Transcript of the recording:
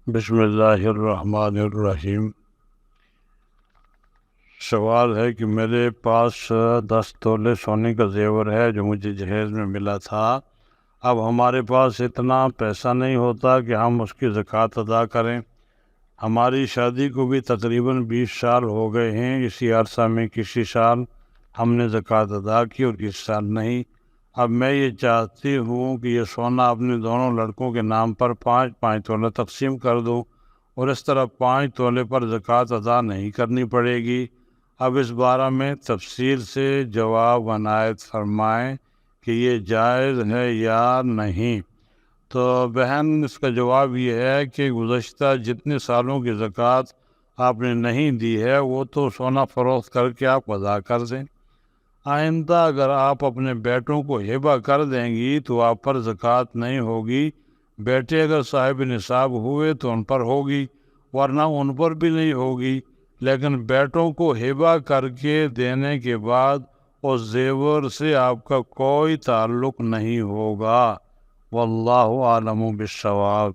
بسم اللہ الرحمن الرحیم۔ سوال ہے کہ میرے پاس 10 تولے سونے کا زیور ہے جو مجھے جہیز میں ملا تھا۔ اب ہمارے پاس اتنا پیسہ نہیں ہوتا کہ ہم اس کی زکوٰۃ ادا کریں۔ ہماری شادی کو بھی تقریباً 20 سال ہو گئے ہیں۔ اسی عرصہ میں کسی سال ہم نے زکوٰۃ ادا کی اور کسی سال نہیں۔ اب میں یہ چاہتی ہوں کہ یہ سونا اپنے دونوں لڑکوں کے نام پر 5 تولے تقسیم کر دوں اور اس طرح 5 تولے پر زکوٰۃ ادا نہیں کرنی پڑے گی۔ اب اس بارے میں تفصیل سے جواب عنایت فرمائیں کہ یہ جائز ہے یا نہیں۔ تو بہن، اس کا جواب یہ ہے کہ گزشتہ جتنے سالوں کی زکوٰۃ آپ نے نہیں دی ہے وہ تو سونا فروخت کر کے آپ ادا کر دیں۔ آئندہ اگر آپ اپنے بیٹوں کو ہبہ کر دیں گی تو آپ پر زکوٰۃ نہیں ہوگی۔ بیٹے اگر صاحب نصاب ہوئے تو ان پر ہوگی، ورنہ ان پر بھی نہیں ہوگی۔ لیکن بیٹوں کو ہبہ کر کے دینے کے بعد اس زیور سے آپ کا کوئی تعلق نہیں ہوگا۔ واللہ عالم بالصواب۔